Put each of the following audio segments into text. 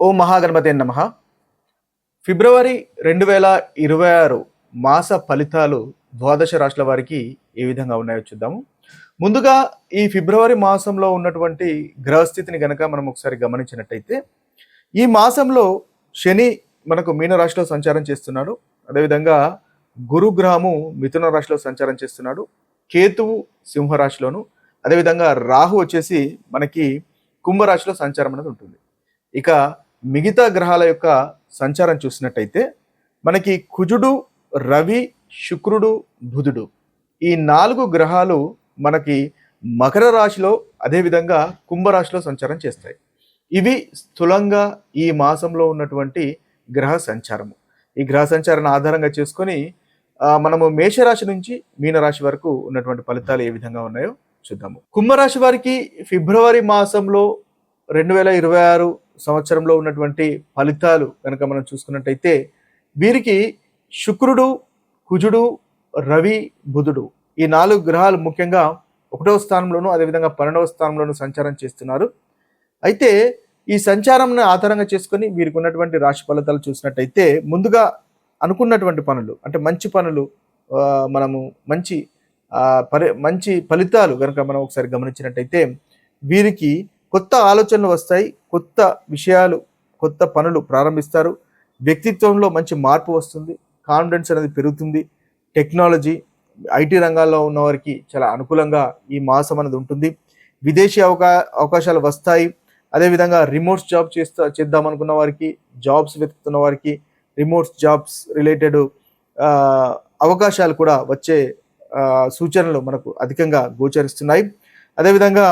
ఓం మహాగణపతే నమః. ఫిబ్రవరి 2026 మాస ఫలితాలు ద్వాదశ రాశుల వారికి ఏ విధంగా ఉన్నాయో చూద్దాము. ముందుగా ఈ ఫిబ్రవరి మాసంలో ఉన్నటువంటి గ్రహస్థితిని గనక మనం ఒకసారి గమనించినట్టయితే, ఈ మాసంలో శని మనకు మీన రాశిలో సంచారం చేస్తున్నాడు. అదేవిధంగా గురుగ్రహము మిథున రాశిలో సంచారం చేస్తున్నాడు. కేతువు సింహరాశిలోను, అదేవిధంగా రాహు వచ్చేసి మనకి కుంభరాశిలో సంచారం అనేది ఉంటుంది. ఇక మిగతా గ్రహాల యొక్క సంచారం చూసినట్టయితే మనకి కుజుడు, రవి, శుక్రుడు, బుధుడు ఈ 4 గ్రహాలు మనకి మకర రాశిలో అదేవిధంగా కుంభరాశిలో సంచారం చేస్తాయి. ఇవి స్థూలంగా ఈ మాసంలో ఉన్నటువంటి గ్రహ సంచారము. ఈ గ్రహ సంచారాన్ని ఆధారంగా చేసుకొని మనము మేషరాశి నుంచి మీనరాశి వరకు ఉన్నటువంటి ఫలితాలు ఏ విధంగా ఉన్నాయో చూద్దాము. కుంభరాశి వారికి ఫిబ్రవరి మాసంలో 2026 సంవత్సరంలో ఉన్నటువంటి ఫలితాలు కనుక మనం చూసుకున్నట్టయితే, వీరికి శుక్రుడు, కుజుడు, రవి, బుధుడు ఈ 4 గ్రహాలు ముఖ్యంగా 1వ స్థానంలోను అదేవిధంగా 12వ స్థానంలోను సంచారం చేస్తున్నారు. అయితే ఈ సంచారంను ఆధారంగా చేసుకొని వీరికి ఉన్నటువంటి రాశి ఫలితాలు చూసినట్టయితే, ముందుగా అనుకున్నటువంటి పనులు అంటే మంచి పనులు మనము మంచి ఫలితాలు కనుక మనం ఒకసారి గమనించినట్టయితే, వీరికి కొత్త ఆలోచనలు వస్తాయి, కొత్త విషయాలు, కొత్త పనులు ప్రారంభిస్తారు. వ్యక్తిత్వంలో మంచి మార్పు వస్తుంది, కాన్ఫిడెన్స్ అనేది పెరుగుతుంది. టెక్నాలజీ, ఐటీ రంగాల్లో ఉన్నవారికి చాలా అనుకూలంగా ఈ మాసం అనేది ఉంటుంది. విదేశీ అవకాశాలు వస్తాయి. అదేవిధంగా రిమోట్ జాబ్ చేద్దామనుకున్న వారికి, జాబ్స్ వెతుకుతున్న వారికి రిమోట్ జాబ్స్ రిలేటెడ్ అవకాశాలు కూడా వచ్చే సూచనలు మనకు అధికంగా గోచరిస్తున్నాయి. అదేవిధంగా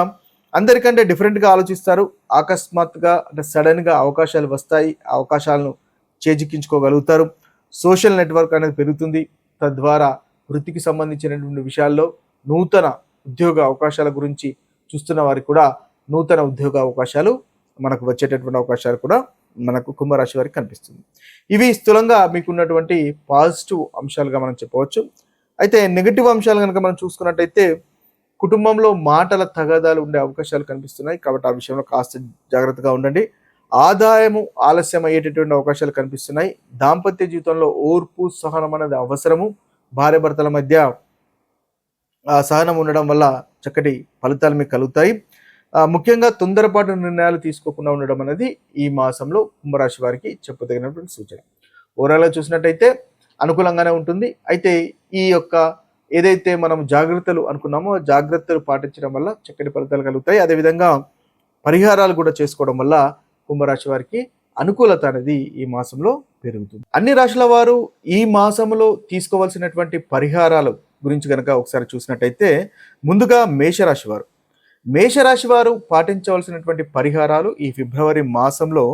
అందరికంటే డిఫరెంట్గా ఆలోచిస్తారు. అకస్మాత్తుగా అంటే సడన్గా అవకాశాలు వస్తాయి, అవకాశాలను చేజిక్కించుకోగలుగుతారు. సోషల్ నెట్వర్క్ అనేది పెరుగుతుంది. తద్వారా వృత్తికి సంబంధించినటువంటి విషయాల్లో నూతన ఉద్యోగ అవకాశాల గురించి చూస్తున్న వారికి కూడా నూతన ఉద్యోగ అవకాశాలు మనకు వచ్చేటటువంటి అవకాశాలు కూడా మనకు కుంభరాశి వారికి కనిపిస్తుంది. ఇవి స్థూలంగా మీకున్నటువంటి పాజిటివ్ అంశాలుగా మనం చెప్పవచ్చు. అయితే నెగిటివ్ అంశాలు కనుక మనం చూసుకున్నట్టయితే, కుటుంబంలో మాటల తగాదాలు ఉండే అవకాశాలు కనిపిస్తున్నాయి. కాబట్టి ఆ విషయంలో కాస్త జాగ్రత్తగా ఉండండి. ఆదాయము ఆలస్యం అయ్యేటటువంటి అవకాశాలు కనిపిస్తున్నాయి. దాంపత్య జీవితంలో ఓర్పు, సహనం అనేది అవసరము. భార్యాభర్తల మధ్య సహనం ఉండడం వల్ల చక్కటి ఫలితాలు మీకు కలుగుతాయి. ముఖ్యంగా తొందరపాటు నిర్ణయాలు తీసుకోకుండా ఉండడం అనేది ఈ మాసంలో కుంభరాశి వారికి చెప్పదగినటువంటి సూచన. ఓవరాల్గా చూసినట్టయితే అనుకూలంగానే ఉంటుంది. అయితే ఈ యొక్క ఏదైతే మనం జాగ్రత్తలు అనుకున్నామో జాగ్రత్తలు పాటించడం వల్ల చక్కటి ఫలితాలు కలుగుతాయి. అదేవిధంగా పరిహారాలు కూడా చేసుకోవడం వల్ల కుంభరాశి వారికి అనుకూలత అనేది ఈ మాసంలో పెరుగుతుంది. అన్ని రాశుల వారు ఈ మాసంలో తీసుకోవాల్సినటువంటి పరిహారాల గురించి కనుక ఒకసారి చూసినట్టయితే, ముందుగా మేషరాశి వారు పాటించవలసినటువంటి పరిహారాలు ఈ ఫిబ్రవరి మాసంలో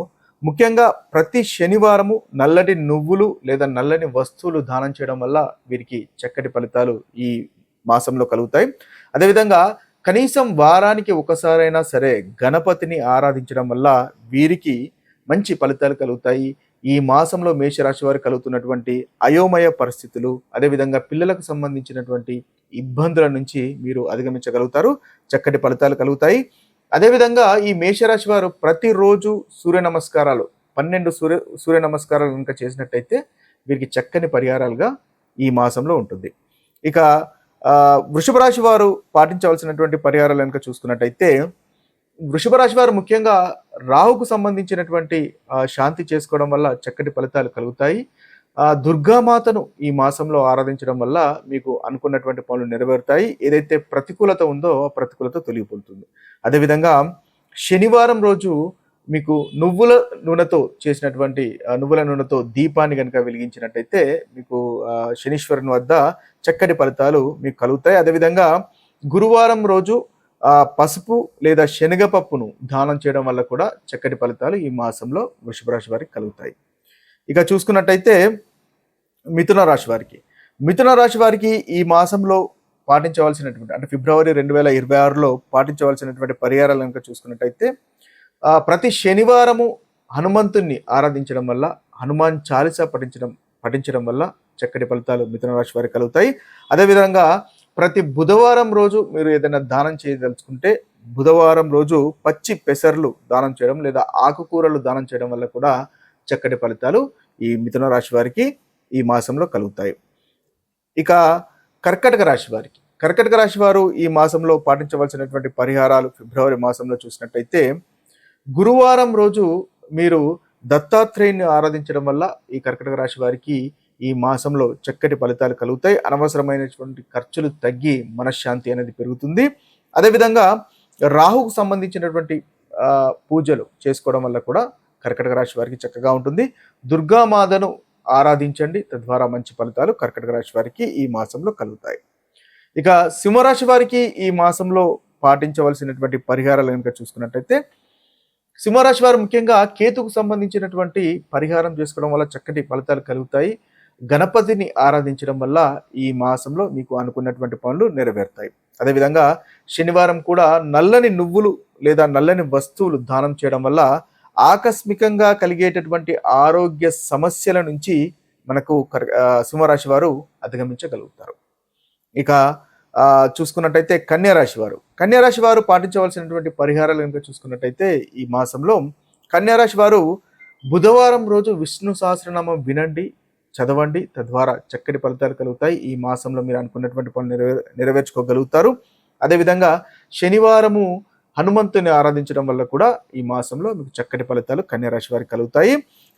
ముఖ్యంగా ప్రతి శనివారము నల్లటి నువ్వులు లేదా నల్లని వస్తువులు దానం చేయడం వల్ల వీరికి చక్కటి ఫలితాలు ఈ మాసంలో కలుగుతాయి. అదేవిధంగా కనీసం వారానికి ఒకసారైనా సరే గణపతిని ఆరాధించడం వల్ల వీరికి మంచి ఫలితాలు కలుగుతాయి. ఈ మాసంలో మేషరాశి వారు కలుగుతున్నటువంటి అయోమయ పరిస్థితులు, అదేవిధంగా పిల్లలకు సంబంధించినటువంటి ఇబ్బందుల నుంచి మీరు అధిగమించగలుగుతారు. చక్కటి ఫలితాలు కలుగుతాయి. అదేవిధంగా ఈ మేషరాశి వారు ప్రతిరోజు సూర్య నమస్కారాలు 12 సూర్య నమస్కారాలు కనుక చేసినట్టయితే వీరికి చక్కని పరిహారాలుగా ఈ మాసంలో ఉంటుంది. ఇక వృషభ రాశి వారు పాటించవలసినటువంటి పరిహారాలు కనుక చూసుకున్నట్టయితే, వృషభ రాశి వారు ముఖ్యంగా రాహుకు సంబంధించినటువంటి శాంతి చేసుకోవడం వల్ల చక్కటి ఫలితాలు కలుగుతాయి. దుర్గామాతను ఈ మాసంలో ఆరాధించడం వల్ల మీకు అనుకున్నటువంటి పనులు నెరవేరుతాయి. ఏదైతే ప్రతికూలత ఉందో ఆ ప్రతికూలత తొలగిపోతుంది. అదేవిధంగా శనివారం రోజు మీకు నువ్వుల నూనెతో దీపాన్ని కనుక వెలిగించినట్టయితే మీకు శనీశ్వరుని వద్ద చక్కటి ఫలితాలు మీకు కలుగుతాయి. అదేవిధంగా గురువారం రోజు పసుపు లేదా శనగపప్పును దానం చేయడం వల్ల కూడా చక్కటి ఫలితాలు ఈ మాసంలో వృషభ రాశి వారికి కలుగుతాయి. ఇక చూసుకున్నట్టయితే మిథున రాశి వారికి ఈ మాసంలో పాటించవలసినటువంటి అంటే ఫిబ్రవరి 2026లో పాటించవలసినటువంటి పరిహారాలు కనుక చూసుకున్నట్టయితే, ప్రతి శనివారము హనుమంతుణ్ణి ఆరాధించడం వల్ల, హనుమాన్ చాలీసా పఠించడం వల్ల చక్కటి ఫలితాలు మిథున రాశి వారికి కలుగుతాయి. అదేవిధంగా ప్రతి బుధవారం రోజు మీరు ఏదైనా దానం చేయదలుచుకుంటే బుధవారం రోజు పచ్చి పెసర్లు దానం చేయడం లేదా ఆకుకూరలు దానం చేయడం వల్ల కూడా చక్కటి ఫలితాలు ఈ మిథున రాశి వారికి ఈ మాసంలో కలుగుతాయి. ఇక కర్కటక రాశి వారికి, కర్కటక రాశి వారు ఈ మాసంలో పాటించవలసినటువంటి పరిహారాలు ఫిబ్రవరి మాసంలో చూసినట్టయితే, గురువారం రోజు మీరు దత్తాత్రేయుని ఆరాధించడం వల్ల ఈ కర్కటక రాశి వారికి ఈ మాసంలో చక్కటి ఫలితాలు కలుగుతాయి. అనవసరమైనటువంటి ఖర్చులు తగ్గి మనశ్శాంతి అనేది పెరుగుతుంది. అదేవిధంగా రాహుకు సంబంధించినటువంటి పూజలు చేసుకోవడం వల్ల కూడా కర్కటక రాశి వారికి చక్కగా ఉంటుంది. దుర్గామాతను ఆరాధించండి, తద్వారా మంచి ఫలితాలు కర్కటక రాశి వారికి ఈ మాసంలో కలుగుతాయి. ఇక సింహరాశి వారికి ఈ మాసంలో పాటించవలసినటువంటి పరిహారాలు కనుక చూసుకున్నట్టయితే, సింహరాశి వారు ముఖ్యంగా కేతుకు సంబంధించినటువంటి పరిహారం చేసుకోవడం వల్ల చక్కటి ఫలితాలు కలుగుతాయి. గణపతిని ఆరాధించడం వల్ల ఈ మాసంలో మీకు అనుకున్నటువంటి పనులు నెరవేరుతాయి. అదేవిధంగా శనివారం కూడా నల్లని నువ్వులు లేదా నల్లని వస్తువులు దానం చేయడం వల్ల ఆకస్మికంగా కలిగేటటువంటి ఆరోగ్య సమస్యల నుంచి మనకు సింహరాశి వారు అధిగమించగలుగుతారు. ఇక చూసుకున్నట్టయితే కన్యారాశి వారు పాటించవలసినటువంటి పరిహారాలు కనుక చూసుకున్నట్టయితే, ఈ మాసంలో కన్యారాశి వారు బుధవారం రోజు విష్ణు సహస్రనామం వినండి, చదవండి, తద్వారా చక్కటి ఫలితాలు కలుగుతాయి. ఈ మాసంలో మీరు అనుకున్నటువంటి పనులు నెరవేర్చుకోగలుగుతారు. అదేవిధంగా శనివారము హనుమంతుని ఆరాధించడం వల్ల కూడా ఈ మాసంలో మీకు చక్కటి ఫలితాలు కన్యారాశి వారికి కలుగుతాయి.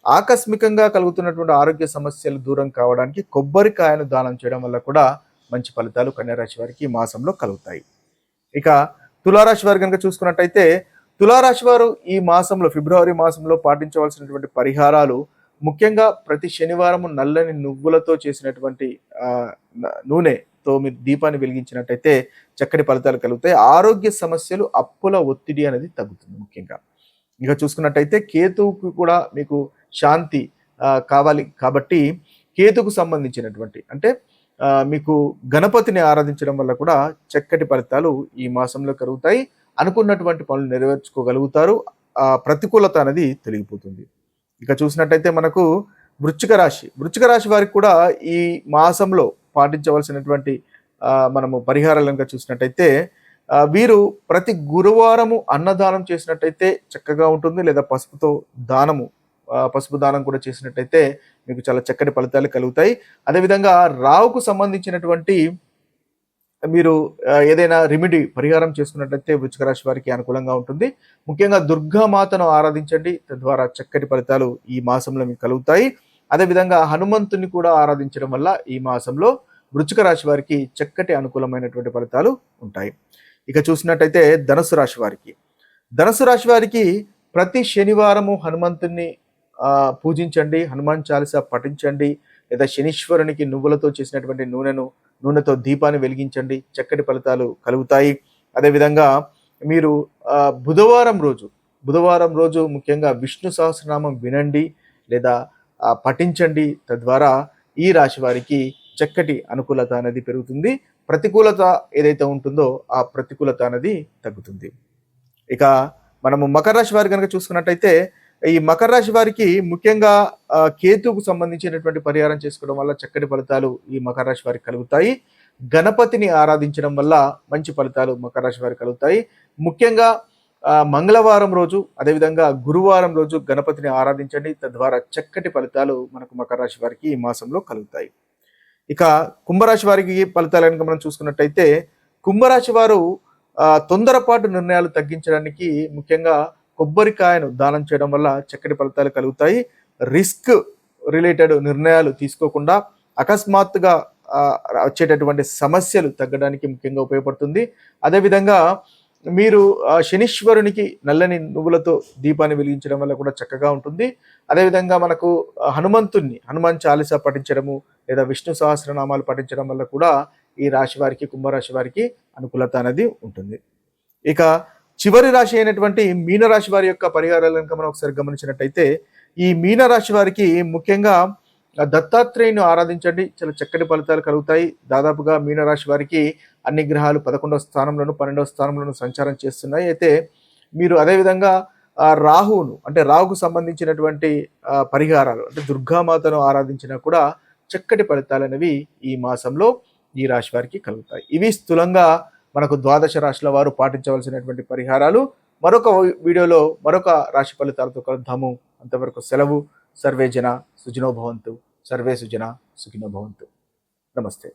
ఆకస్మికంగా కలుగుతున్నటువంటి ఆరోగ్య సమస్యలు దూరం కావడానికి కొబ్బరికాయను దానం చేయడం వల్ల కూడా మంచి ఫలితాలు కన్యారాశి వారికి ఈ మాసంలో కలుగుతాయి. ఇక తులారాశి వారు కనుక చూసుకున్నట్టయితే, తులారాశి వారు ఈ మాసంలో ఫిబ్రవరి మాసంలో పాటించవలసినటువంటి పరిహారాలు ముఖ్యంగా ప్రతి శనివారం నల్లని నువ్వులతో చేసినటువంటి నూనెతో మీరు దీపాన్ని వెలిగించినట్టయితే చక్కటి ఫలితాలు కలుగుతాయి. ఆరోగ్య సమస్యలు, అప్పుల ఒత్తిడి అనేది తగ్గుతుంది. ముఖ్యంగా ఇక చూసుకున్నట్టయితే కేతువుకు కూడా మీకు శాంతి కావాలి కాబట్టి కేతుకు సంబంధించినటువంటి అంటే మీకు గణపతిని ఆరాధించడం వల్ల కూడా చక్కటి ఫలితాలు ఈ మాసంలో కలుగుతాయి. అనుకున్నటువంటి పనులు నెరవేర్చుకోగలుగుతారు. ప్రతికూలత అనేది తొలగిపోతుంది. ఇక చూసినట్టయితే మనకు వృశ్చిక రాశి వారికి కూడా ఈ మాసంలో పాటించవలసినటువంటి మనము పరిహారాలు కనుక చూసినట్టయితే, వీరు ప్రతి గురువారము అన్నదానం చేసినట్టయితే చక్కగా ఉంటుంది. లేదా పసుపు దానం కూడా చేసినట్టయితే మీకు చాలా చక్కటి ఫలితాలు కలుగుతాయి. అదేవిధంగా రావుకు సంబంధించినటువంటి మీరు ఏదైనా రెమెడీ పరిహారం చేసుకున్నట్లయితే వృశ్చిక రాశి వారికి అనుకూలంగా ఉంటుంది. ముఖ్యంగా దుర్గామాతను ఆరాధించండి, తద్వారా చక్కటి ఫలితాలు ఈ మాసంలో మీకు కలుగుతాయి. అదేవిధంగా హనుమంతుని కూడా ఆరాధించడం వల్ల ఈ మాసంలో వృశ్చిక రాశి వారికి చక్కటి అనుకూలమైనటువంటి ఫలితాలు ఉంటాయి. ఇక చూసినట్టయితే ధనుసు రాశి వారికి ప్రతి శనివారము హనుమంతుని పూజించండి, హనుమాన్ చాలీసా పఠించండి, లేదా శనీశ్వరునికి నువ్వులతో చేసినటువంటి నూనెతో దీపాన్ని వెలిగించండి, చక్కటి ఫలితాలు కలుగుతాయి. అదేవిధంగా మీరు బుధవారం రోజు ముఖ్యంగా విష్ణు సహస్రనామం వినండి లేదా పఠించండి, తద్వారా ఈ రాశి వారికి చక్కటి అనుకూలత అనేది పెరుగుతుంది. ప్రతికూలత ఏదైతే ఉంటుందో ఆ ప్రతికూలత అనేది తగ్గుతుంది. ఇక మనము మకర రాశి వారి కనుక చూసుకున్నట్టయితే, ఈ మకర రాశి వారికి ముఖ్యంగా కేతుకు సంబంధించినటువంటి పరిహారం చేసుకోవడం వల్ల చక్కటి ఫలితాలు ఈ మకర రాశి వారికి కలుగుతాయి. గణపతిని ఆరాధించడం వల్ల మంచి ఫలితాలు మకర రాశి వారికి కలుగుతాయి. ముఖ్యంగా మంగళవారం రోజు అదేవిధంగా గురువారం రోజు గణపతిని ఆరాధించండి, తద్వారా చక్కటి ఫలితాలు మనకు మకర రాశి వారికి ఈ మాసంలో కలుగుతాయి. ఇక కుంభరాశి వారికి ఫలితాలు కనుక మనం చూసుకున్నట్టయితే, కుంభరాశి వారు తొందరపాటు నిర్ణయాలు తగ్గించడానికి ముఖ్యంగా కొబ్బరికాయను దానం చేయడం వల్ల చక్కటి ఫలితాలు కలుగుతాయి. రిస్క్ రిలేటెడ్ నిర్ణయాలు తీసుకోకుండా అకస్మాత్తుగా వచ్చేటటువంటి సమస్యలు తగ్గడానికి ముఖ్యంగా ఉపయోగపడుతుంది. అదేవిధంగా మీరు శనీశ్వరునికి నల్లని నువ్వులతో దీపాన్ని వెలిగించడం వల్ల కూడా చక్కగా ఉంటుంది. అదేవిధంగా మనకు హనుమాన్ చాలీసా పఠించడము లేదా విష్ణు సహస్రనామాలు పఠించడం వల్ల కూడా ఈ రాశి వారికి, కుంభరాశి వారికి అనుకూలత అనేది ఉంటుంది. ఇక చివరి రాశి అయినటువంటి మీనరాశి వారి యొక్క పరిహారాలు కనుక మనం ఒకసారి గమనించినట్టయితే, ఈ మీనరాశి వారికి ముఖ్యంగా దత్తాత్రేయుని ఆరాధించండి, చాలా చక్కటి ఫలితాలు కలుగుతాయి. దాదాపుగా మీనరాశి వారికి అన్ని గ్రహాలు 11వ స్థానంలోను 12వ స్థానంలోను సంచారం చేస్తున్నాయి. అయితే మీరు అదేవిధంగా రాహుకు సంబంధించినటువంటి పరిహారాలు అంటే దుర్గామాతను ఆరాధించినా కూడా చక్కటి ఫలితాలు అనేవి ఈ మాసంలో ఈ రాశి వారికి కలుగుతాయి. ఇవి స్థూలంగా మనకు ద్వాదశ రాశుల వారు పాటించవలసినటువంటి పరిహారాలు మరొక వీడియోలో మరొక రాశి ఫలితాలతో కలుద్దాము. అంతవరకు సెలవు. సర్వే జన సుఖినో భవంతు. సర్వే సుజన సుఖినో భవంతు. నమస్తే.